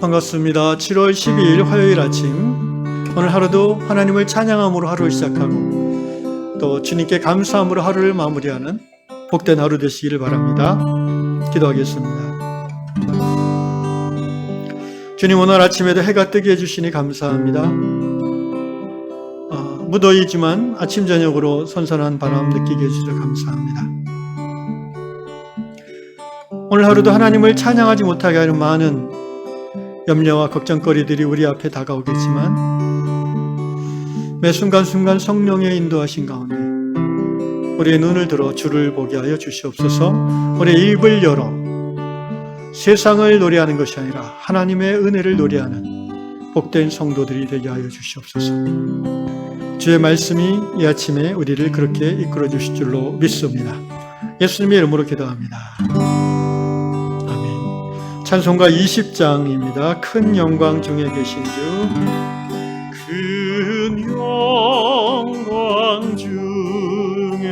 반갑습니다. 7월 12일 화요일 아침, 오늘 하루도 하나님을 찬양함으로 하루를 시작하고 또 주님께 감사함으로 하루를 마무리하는 복된 하루 되시기를 바랍니다. 기도하겠습니다. 주님, 오늘 아침에도 해가 뜨게 해주시니 감사합니다. 무더위지만 아침 저녁으로 선선한 바람 느끼게 해주셔서 감사합니다. 오늘 하루도 하나님을 찬양하지 못하게 하는 많은 염려와 걱정거리들이 우리 앞에 다가오겠지만 매 순간순간 성령의 인도하신 가운데 우리의 눈을 들어 주를 보게 하여 주시옵소서. 우리의 입을 열어 세상을 노래하는 것이 아니라 하나님의 은혜를 노래하는 복된 성도들이 되게 하여 주시옵소서. 주의 말씀이 이 아침에 우리를 그렇게 이끌어 주실 줄로 믿습니다. 예수님의 이름으로 기도합니다. 찬송가 20장입니다. 큰 영광 중에 계신 주, 큰 영광 중에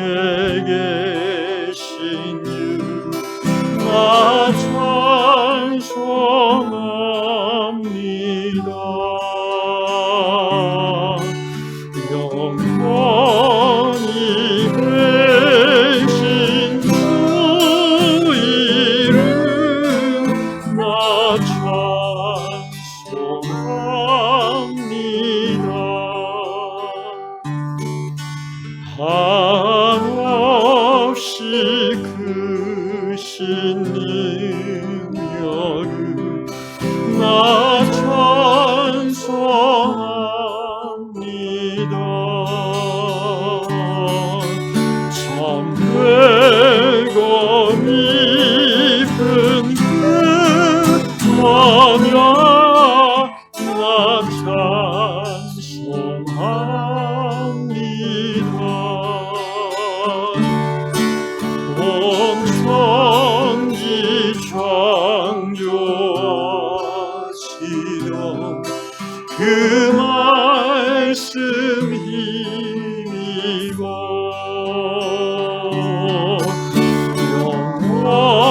계신 주, 나 찬송합니다. 영원히 계신 주 이름 찬송합니다. 한없이 크신 능력을 나 찬송합니다. 참되고 깊은 하며 나 찬송합니다. 온 천지 창조하시던 그 말씀 힘이고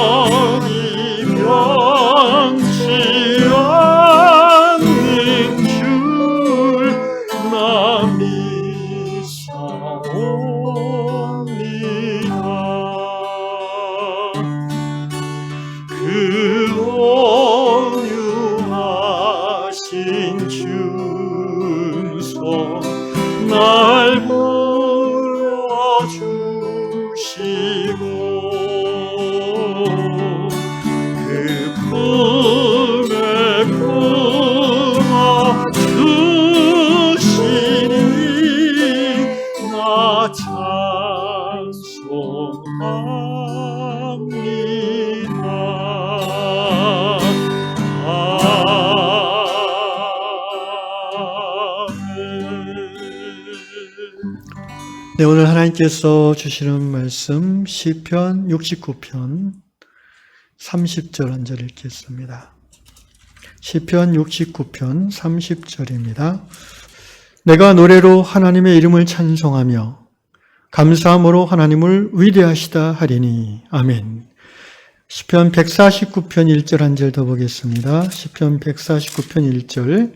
영원히 변치 않는 줄 나 믿사옵니다. 그 온유하신 준성 날 불러주시고 그 품에 품어주시니 나 찬송합니다. 네, 오늘 하나님께서 주시는 말씀 시편 69편 30절 한 절 읽겠습니다. 시편 69편 30절입니다. 내가 노래로 하나님의 이름을 찬송하며 감사함으로 하나님을 위대하시다 하리니. 아멘. 시편 149편 1절 한 절 더 보겠습니다. 시편 149편 1절.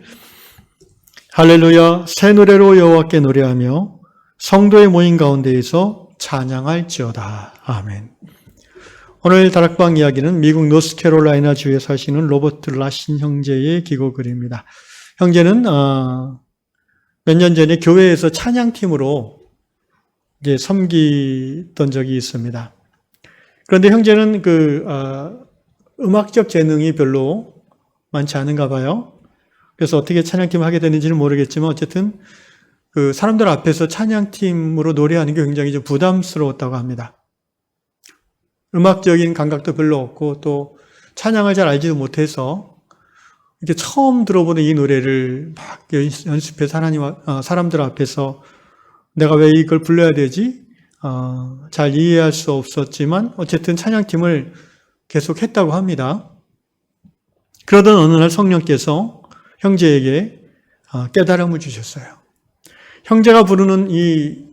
할렐루야, 새 노래로 여호와께 노래하며 성도의 모임 가운데에서 찬양할지어다. 아멘. 오늘 다락방 이야기는 미국 노스캐롤라이나 주에 사시는 로버트 라신 형제의 기고글입니다. 형제는 몇 년 전에 교회에서 찬양팀으로 이제 섬기던 적이 있습니다. 그런데 형제는 음악적 재능이 별로 많지 않은가 봐요. 그래서 어떻게 찬양팀을 하게 되는지는 모르겠지만 어쨌든 그 사람들 앞에서 찬양팀으로 노래하는 게 굉장히 좀 부담스러웠다고 합니다. 음악적인 감각도 별로 없고 또 찬양을 잘 알지도 못해서 이렇게 처음 들어보는 이 노래를 막 연습해서 사람들 앞에서 내가 왜 이걸 불러야 되지? 잘 이해할 수 없었지만 어쨌든 찬양팀을 계속 했다고 합니다. 그러던 어느 날 성령께서 형제에게 깨달음을 주셨어요. 형제가 부르는 이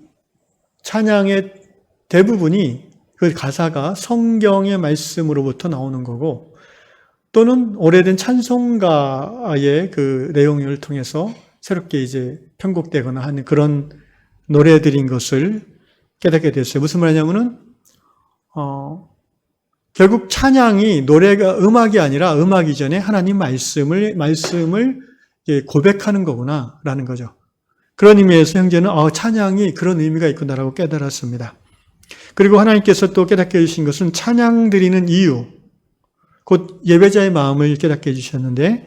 찬양의 대부분이 그 가사가 성경의 말씀으로부터 나오는 거고 또는 오래된 찬송가의 그 내용을 통해서 새롭게 이제 편곡되거나 하는 그런 노래들인 것을 깨닫게 됐어요. 무슨 말이냐면은, 결국 찬양이 노래가 음악이 아니라 음악 이전에 하나님 말씀을 고백하는 거구나, 라는 거죠. 그런 의미에서 형제는, 찬양이 그런 의미가 있구나라고 깨달았습니다. 그리고 하나님께서 또 깨닫게 해주신 것은 찬양 드리는 이유, 곧 예배자의 마음을 깨닫게 해주셨는데,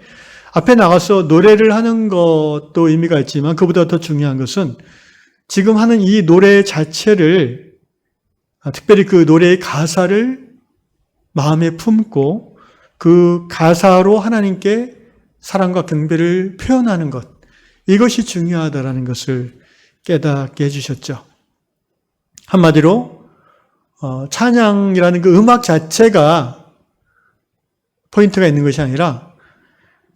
앞에 나가서 노래를 하는 것도 의미가 있지만 그보다 더 중요한 것은 지금 하는 이 노래 자체를, 특별히 그 노래의 가사를 마음에 품고 그 가사로 하나님께 사랑과 경배를 표현하는 것, 이것이 중요하다라는 것을 깨닫게 해주셨죠. 한마디로 찬양이라는 그 음악 자체가 포인트가 있는 것이 아니라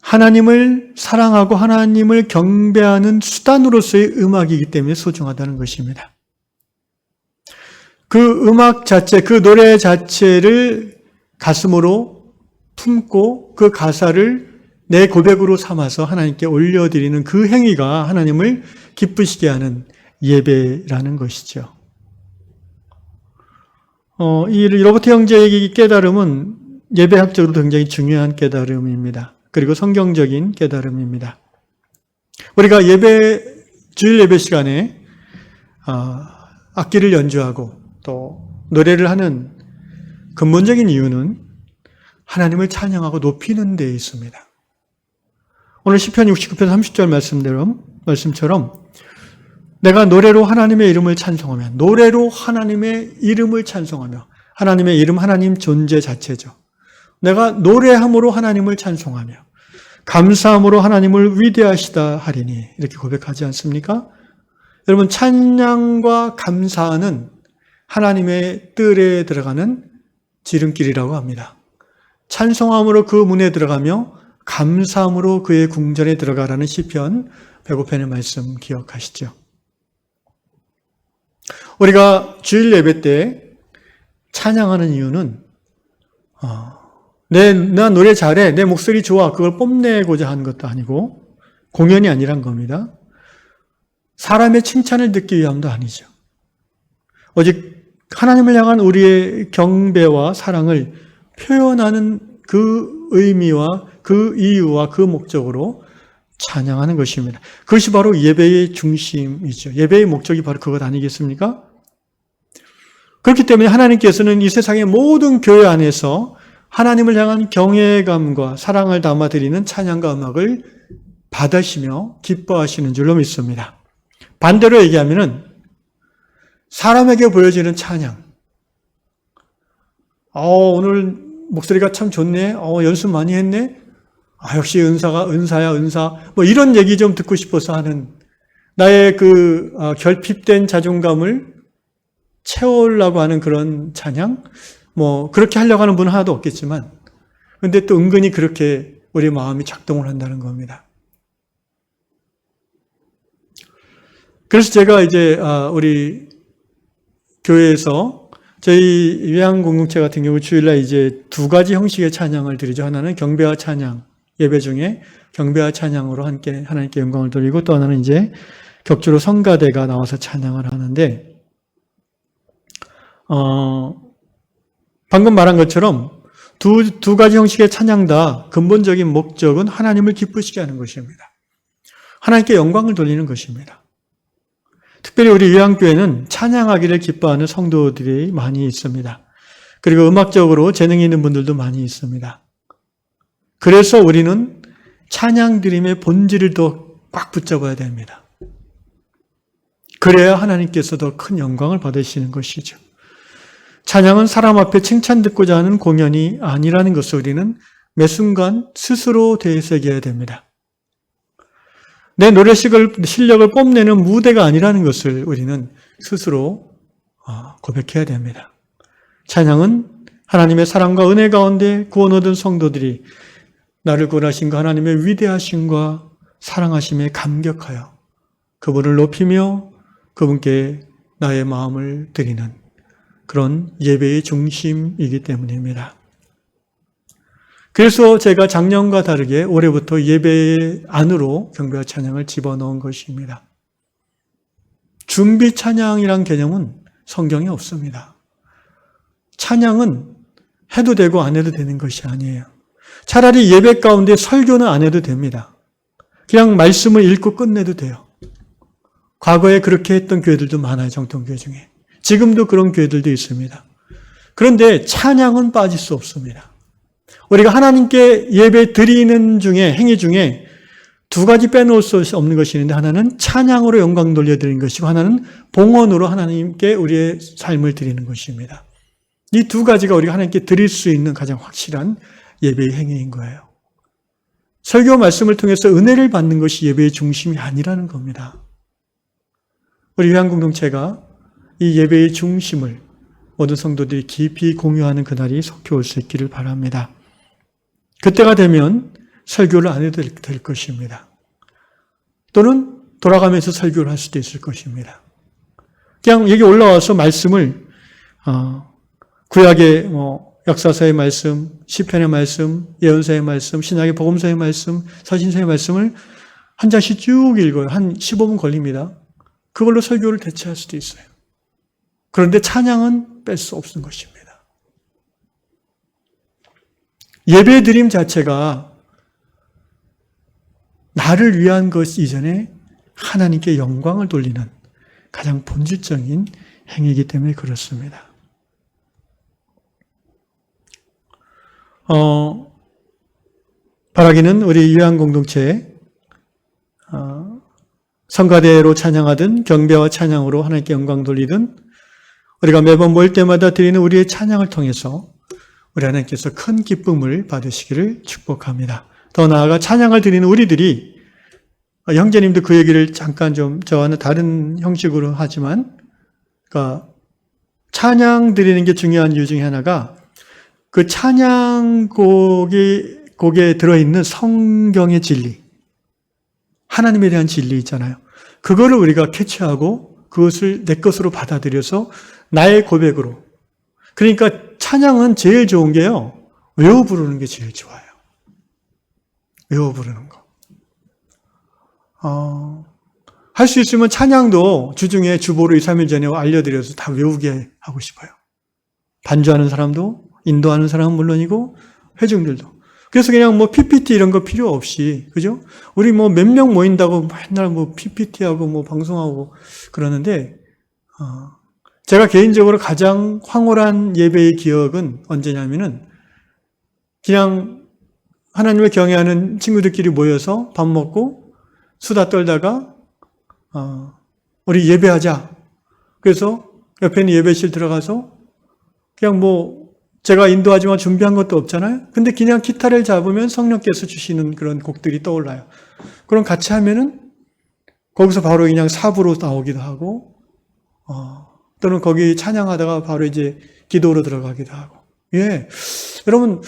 하나님을 사랑하고 하나님을 경배하는 수단으로서의 음악이기 때문에 소중하다는 것입니다. 그 음악 자체, 그 노래 자체를 가슴으로 품고 그 가사를 내 고백으로 삼아서 하나님께 올려드리는 그 행위가 하나님을 기쁘시게 하는 예배라는 것이죠. 이 로버트 형제의 깨달음은 예배학적으로도 굉장히 중요한 깨달음입니다. 그리고 성경적인 깨달음입니다. 우리가 주일 예배 시간에 악기를 연주하고 또 노래를 하는 근본적인 이유는 하나님을 찬양하고 높이는 데 있습니다. 오늘 시편 69편 30절 말씀처럼 내가 노래로 하나님의 이름을 찬송하며, 노래로 하나님의 이름을 찬송하며, 하나님의 이름, 하나님 존재 자체죠. 내가 노래함으로 하나님을 찬송하며 감사함으로 하나님을 위대하시다 하리니, 이렇게 고백하지 않습니까? 여러분, 찬양과 감사는 하나님의 뜰에 들어가는 지름길이라고 합니다. 찬송함으로 그 문에 들어가며 감사함으로 그의 궁전에 들어가라는 시편 105편의 말씀 기억하시죠? 우리가 주일 예배 때 찬양하는 이유는 나 노래 잘해, 내 목소리 좋아, 그걸 뽐내고자 하는 것도 아니고 공연이 아니란 겁니다. 사람의 칭찬을 듣기 위함도 아니죠. 오직 하나님을 향한 우리의 경배와 사랑을 표현하는 그 의미와 그 이유와 그 목적으로 찬양하는 것입니다. 그것이 바로 예배의 중심이죠. 예배의 목적이 바로 그것 아니겠습니까? 그렇기 때문에 하나님께서는 이 세상의 모든 교회 안에서 하나님을 향한 경외감과 사랑을 담아드리는 찬양과 음악을 받으시며 기뻐하시는 줄로 믿습니다. 반대로 얘기하면은 사람에게 보여지는 찬양, 오늘 목소리가 참 좋네, 연습 많이 했네, 역시 은사야, 은사, 뭐 이런 얘기 좀 듣고 싶어서 하는 나의 그 결핍된 자존감을 채우려고 하는 그런 찬양, 뭐 그렇게 하려고 하는 분은 하나도 없겠지만, 근데 또 은근히 그렇게 우리 마음이 작동을 한다는 겁니다. 그래서 제가 이제 우리 교회에서 저희 요양 공동체 같은 경우 주일날 이제 두 가지 형식의 찬양을 드리죠. 하나는 경배와 찬양, 예배 중에 경배와 찬양으로 함께 하나님께 영광을 돌리고, 또 하나는 이제 격주로 성가대가 나와서 찬양을 하는데, 방금 말한 것처럼 두 가지 형식의 찬양 다 근본적인 목적은 하나님을 기쁘시게 하는 것입니다. 하나님께 영광을 돌리는 것입니다. 특별히 우리 요양교회는 찬양하기를 기뻐하는 성도들이 많이 있습니다. 그리고 음악적으로 재능이 있는 분들도 많이 있습니다. 그래서 우리는 찬양 드림의 본질을 더 꽉 붙잡아야 됩니다. 그래야 하나님께서 더 큰 영광을 받으시는 것이죠. 찬양은 사람 앞에 칭찬 듣고자 하는 공연이 아니라는 것을 우리는 매 순간 스스로 되새겨야 됩니다. 내 노래 실력을 뽐내는 무대가 아니라는 것을 우리는 스스로 고백해야 됩니다. 찬양은 하나님의 사랑과 은혜 가운데 구원 얻은 성도들이 나를 구원하신 그 하나님의 위대하심과 사랑하심에 감격하여 그분을 높이며 그분께 나의 마음을 드리는 그런 예배의 중심이기 때문입니다. 그래서 제가 작년과 다르게 올해부터 예배 안으로 경배와 찬양을 집어넣은 것입니다. 준비 찬양이란 개념은 성경에 없습니다. 찬양은 해도 되고 안 해도 되는 것이 아니에요. 차라리 예배 가운데 설교는 안 해도 됩니다. 그냥 말씀을 읽고 끝내도 돼요. 과거에 그렇게 했던 교회들도 많아요. 정통교회 중에. 지금도 그런 교회들도 있습니다. 그런데 찬양은 빠질 수 없습니다. 우리가 하나님께 예배 드리는 중에, 행위 중에 두 가지 빼놓을 수 없는 것이 있는데, 하나는 찬양으로 영광 돌려드리는 것이고, 하나는 봉헌으로 하나님께 우리의 삶을 드리는 것입니다. 이 두 가지가 우리가 하나님께 드릴 수 있는 가장 확실한 예배의 행위인 거예요. 설교 말씀을 통해서 은혜를 받는 것이 예배의 중심이 아니라는 겁니다. 우리 요한공동체가 이 예배의 중심을 모든 성도들이 깊이 공유하는 그날이 속히 올 수 있기를 바랍니다. 그때가 되면 설교를 안 해도 될 것입니다. 또는 돌아가면서 설교를 할 수도 있을 것입니다. 그냥 여기 올라와서 말씀을 구약의 역사서의 말씀, 시편의 말씀, 예언서의 말씀, 신약의 복음서의 말씀, 서신서의 말씀을 한 장씩 쭉 읽어요. 한 15분 걸립니다. 그걸로 설교를 대체할 수도 있어요. 그런데 찬양은 뺄 수 없는 것입니다. 예배 드림 자체가 나를 위한 것 이전에 하나님께 영광을 돌리는 가장 본질적인 행위이기 때문에 그렇습니다. 바라기는 우리 요한공동체에 성가대로 찬양하든 경배와 찬양으로 하나님께 영광 돌리든 우리가 매번 모일 때마다 드리는 우리의 찬양을 통해서 우리 하나님께서 큰 기쁨을 받으시기를 축복합니다. 더 나아가 찬양을 드리는 우리들이, 형제님도 그 얘기를 잠깐 좀 저와는 다른 형식으로 하지만, 그러니까 찬양 드리는 게 중요한 이유 중에 하나가 그 찬양곡에 들어있는 성경의 진리, 하나님에 대한 진리 있잖아요. 그거를 우리가 캐치하고 그것을 내 것으로 받아들여서 나의 고백으로. 그러니까 찬양은 제일 좋은 게요, 외워 부르는 게 제일 좋아요. 외워 부르는 거. 할 수 있으면 찬양도 주중에 주보로 2, 3일 전에 알려드려서 다 외우게 하고 싶어요. 반주하는 사람도, 인도하는 사람은 물론이고, 회중들도. 그래서 그냥 PPT 이런 거 필요 없이, 그죠? 우리 몇 명 모인다고 맨날 PPT하고 방송하고 그러는데, 제가 개인적으로 가장 황홀한 예배의 기억은 언제냐면은, 그냥 하나님을 경외하는 친구들끼리 모여서 밥 먹고 수다 떨다가, 우리 예배하자. 그래서 옆에 있는 예배실 들어가서 그냥 제가 인도하지만 준비한 것도 없잖아요. 근데 그냥 기타를 잡으면 성령께서 주시는 그런 곡들이 떠올라요. 그럼 같이 하면은 거기서 바로 그냥 사부로 나오기도 하고, 또는 거기 찬양하다가 바로 이제 기도로 들어가기도 하고. 예. 여러분,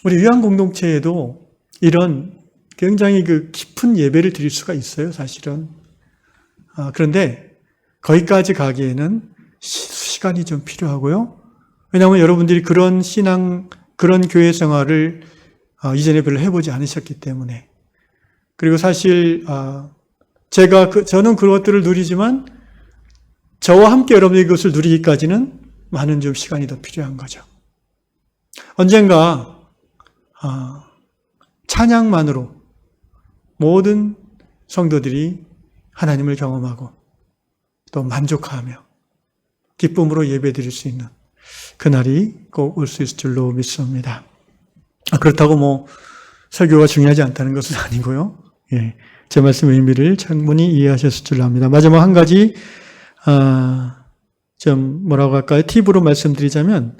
우리 위안 공동체에도 이런 굉장히 깊은 예배를 드릴 수가 있어요, 사실은. 그런데 거기까지 가기에는 시간이 좀 필요하고요. 왜냐하면 여러분들이 그런 신앙, 그런 교회 생활을 이전에 별로 해보지 않으셨기 때문에. 그리고 사실 저는 그것들을 누리지만 저와 함께 여러분이 그것을 누리기까지는 많은 좀 시간이 더 필요한 거죠. 언젠가 찬양만으로 모든 성도들이 하나님을 경험하고 또 만족하며 기쁨으로 예배드릴 수 있는 그날이 꼭 올 수 있을 줄로 믿습니다. 그렇다고 설교가 중요하지 않다는 것은 아니고요. 예, 제 말씀의 의미를 충분히 이해하셨을 줄로 압니다. 마지막 한 가지 좀 뭐라고 할까요? 팁으로 말씀드리자면,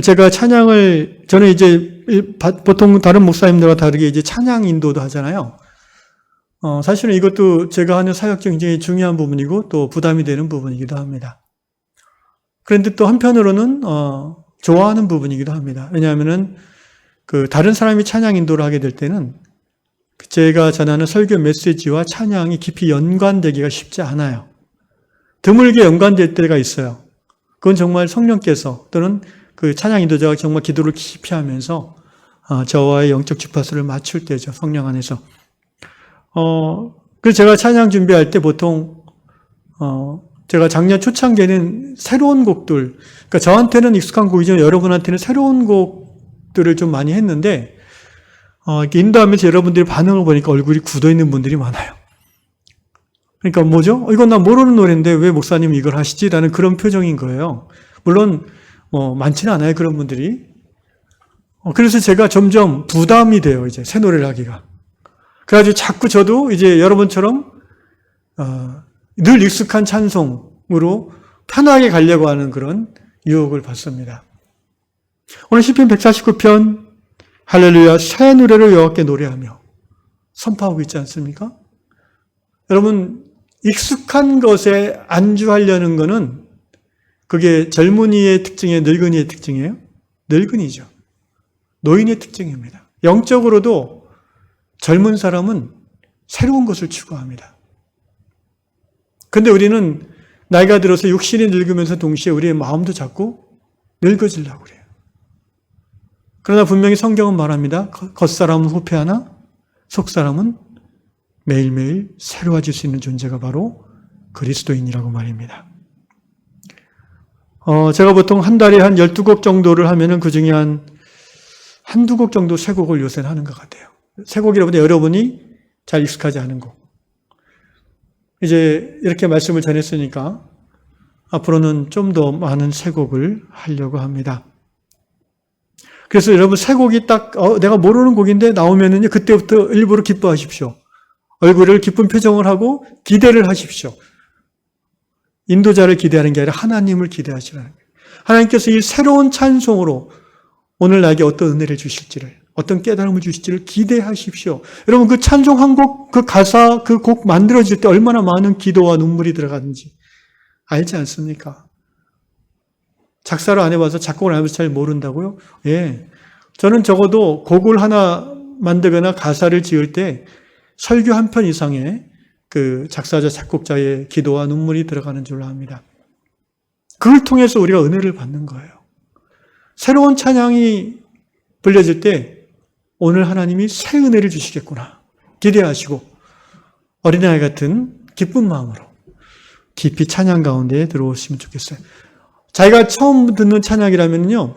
제가 저는 이제 보통 다른 목사님들과 다르게 이제 찬양 인도도 하잖아요. 사실은 이것도 제가 하는 사역 중 굉장히 중요한 부분이고 또 부담이 되는 부분이기도 합니다. 그런데 또 한편으로는 좋아하는 부분이기도 합니다. 왜냐하면은 다른 사람이 찬양 인도를 하게 될 때는 제가 전하는 설교 메시지와 찬양이 깊이 연관되기가 쉽지 않아요. 드물게 연관될 때가 있어요. 그건 정말 성령께서 또는 그 찬양 인도자가 정말 기도를 깊이 하면서 저와의 영적 주파수를 맞출 때죠. 성령 안에서. 그래서 제가 찬양 준비할 때 보통 제가 작년 초창기에는 새로운 곡들, 그러니까 저한테는 익숙한 곡이지만 여러분한테는 새로운 곡들을 좀 많이 했는데 이렇게 인도하면서 여러분들이 반응을 보니까 얼굴이 굳어 있는 분들이 많아요. 그러니까 뭐죠? 이건 나 모르는 노래인데 왜 목사님 이걸 하시지? 라는 그런 표정인 거예요. 물론 많지는 않아요, 그런 분들이. 그래서 제가 점점 부담이 돼요, 이제 새 노래를 하기가. 그래가지고 자꾸 저도 이제 여러분처럼 늘 익숙한 찬송으로 편하게 가려고 하는 그런 유혹을 받습니다. 오늘 시편 149편 할렐루야 새 노래로 여호와께 노래하며 선포하고 있지 않습니까? 여러분 익숙한 것에 안주하려는 것은 그게 젊은이의 특징이에요? 늙은이의 특징이에요? 늙은이죠. 노인의 특징입니다. 영적으로도 젊은 사람은 새로운 것을 추구합니다. 근데 우리는 나이가 들어서 육신이 늙으면서 동시에 우리의 마음도 자꾸 늙어지려고 그래요. 그러나 분명히 성경은 말합니다. 겉사람은 후패하나 속사람은 매일매일 새로워질 수 있는 존재가 바로 그리스도인이라고 말입니다. 제가 보통 한 달에 한 12곡 정도를 하면은 그 중에 한두 곡 정도 새 곡을 요새는 하는 것 같아요. 새 곡이라보다 여러분이 잘 익숙하지 않은 곡. 이제 이렇게 말씀을 전했으니까 앞으로는 좀 더 많은 새 곡을 하려고 합니다. 그래서 여러분 새 곡이 딱 내가 모르는 곡인데 나오면은요 그때부터 일부러 기뻐하십시오. 얼굴을 기쁜 표정을 하고 기대를 하십시오. 인도자를 기대하는 게 아니라 하나님을 기대하시라는 거예요. 하나님께서 이 새로운 찬송으로 오늘 나에게 어떤 은혜를 주실지를, 어떤 깨달음을 주실지를 기대하십시오. 여러분 그 찬송 한 곡, 그 가사, 그 곡 만들어질 때 얼마나 많은 기도와 눈물이 들어가는지 알지 않습니까? 작사를 안 해봐서 작곡을 안 해봐서 잘 모른다고요? 예. 저는 적어도 곡을 하나 만들거나 가사를 지을 때 설교 한 편 이상의 그 작사자, 작곡자의 기도와 눈물이 들어가는 줄로 압니다. 그걸 통해서 우리가 은혜를 받는 거예요. 새로운 찬양이 불려질 때 오늘 하나님이 새 은혜를 주시겠구나 기대하시고 어린아이 같은 기쁜 마음으로 깊이 찬양 가운데 들어오시면 좋겠어요. 자기가 처음 듣는 찬양이라면요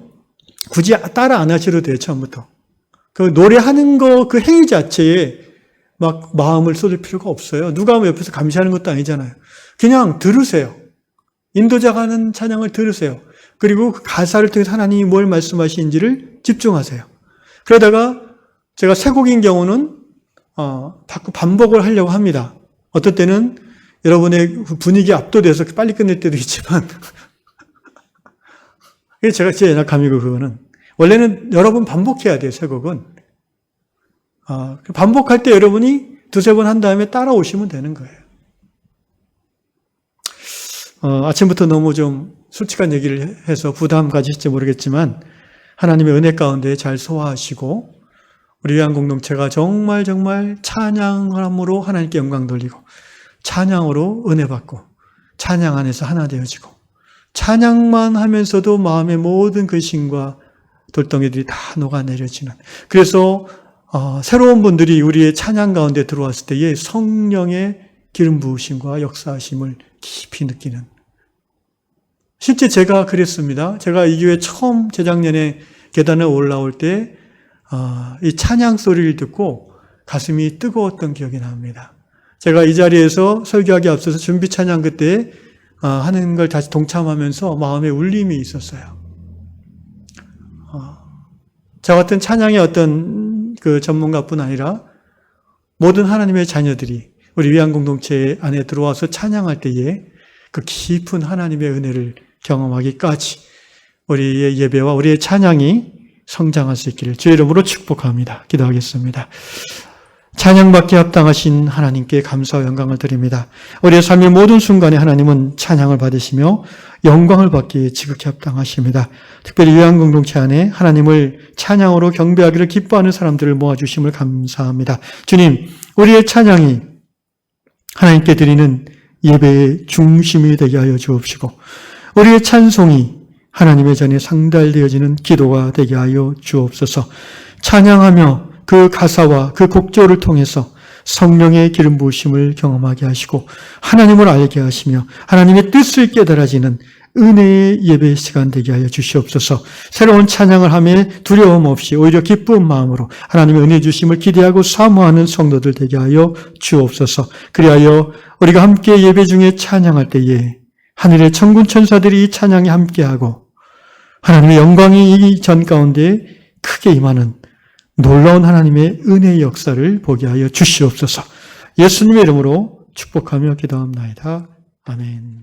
굳이 따라 안 하셔도 돼요. 처음부터 그 노래하는 거 그 행위 자체에 막 마음을 쏟을 필요가 없어요. 누가 옆에서 감시하는 것도 아니잖아요. 그냥 들으세요. 인도자가 하는 찬양을 들으세요. 그리고 그 가사를 통해서 하나님이 뭘 말씀하시는지를 집중하세요. 그러다가 제가 새 곡인 경우는 자꾸 반복을 하려고 합니다. 어떨 때는 여러분의 분위기에 압도돼서 빨리 끝낼 때도 있지만 이게 제가 제 연약함이고 그거는 원래는 여러 번 반복해야 돼요. 새 곡은. 반복할 때 여러분이 두세 번 한 다음에 따라오시면 되는 거예요. 아침부터 너무 좀 솔직한 얘기를 해서 부담 가질지 모르겠지만 하나님의 은혜 가운데 잘 소화하시고 우리 위한 공동체가 정말 찬양함으로 하나님께 영광 돌리고 찬양으로 은혜 받고 찬양 안에서 하나 되어지고 찬양만 하면서도 마음의 모든 근심과 돌덩이들이 다 녹아내려지는 그래서 새로운 분들이 우리의 찬양 가운데 들어왔을 때의 성령의 기름 부으심과 역사하심을 깊이 느끼는 실제 제가 그랬습니다. 제가 이 교회 처음 재작년에 계단에 올라올 때 이 찬양 소리를 듣고 가슴이 뜨거웠던 기억이 납니다. 제가 이 자리에서 설교하기 앞서서 준비 찬양 그때 하는 걸 다시 동참하면서 마음에 울림이 있었어요. 저 같은 찬양의 어떤 그 전문가뿐 아니라 모든 하나님의 자녀들이 우리 위안 공동체 안에 들어와서 찬양할 때에 그 깊은 하나님의 은혜를 경험하기까지 우리의 예배와 우리의 찬양이 성장할 수 있기를 주의 이름으로 축복합니다. 기도하겠습니다. 찬양받기에 합당하신 하나님께 감사와 영광을 드립니다. 우리의 삶의 모든 순간에 하나님은 찬양을 받으시며 영광을 받기에 지극히 합당하십니다. 특별히 위안 공동체 안에 하나님을 찬양으로 경배하기를 기뻐하는 사람들을 모아주심을 감사합니다. 주님, 우리의 찬양이 하나님께 드리는 예배의 중심이 되게 하여 주옵시고 우리의 찬송이 하나님의 전에 상달되어지는 기도가 되게 하여 주옵소서. 찬양하며 그 가사와 그 곡조를 통해서 성령의 기름 부으심을 경험하게 하시고 하나님을 알게 하시며 하나님의 뜻을 깨달아지는 은혜의 예배 시간 되게 하여 주시옵소서. 새로운 찬양을 하며 두려움 없이 오히려 기쁜 마음으로 하나님의 은혜 주심을 기대하고 사모하는 성도들 되게 하여 주옵소서. 그리하여 우리가 함께 예배 중에 찬양할 때에 하늘의 천군 천사들이 이 찬양에 함께하고 하나님의 영광이 이 전 가운데 크게 임하는 놀라운 하나님의 은혜의 역사를 보게 하여 주시옵소서. 예수님의 이름으로 축복하며 기도합나이다. 아멘.